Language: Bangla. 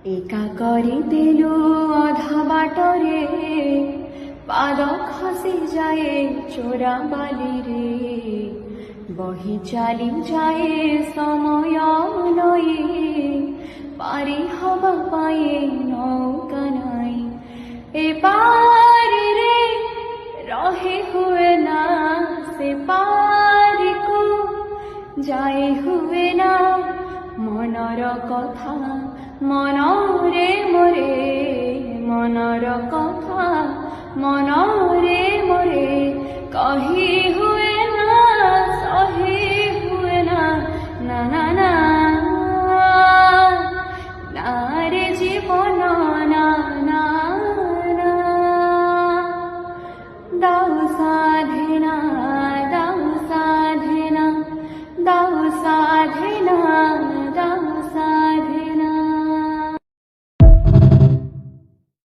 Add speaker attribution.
Speaker 1: একা করে দিল অধা বাটরে পাদ খসি যায় চোরা বালি রে বহি চালি যায় সময় নয়ে পারি হবা পায়ে নৌকা নাই এ পারি রে রহে হুয়ে না সে পারি কো যাই হুয়ে না মনর কথা মনরে মোরে মনর কথা মনরে মোরে কহি হুয়ে না সহি হুয়ে না না না না না রে জীবন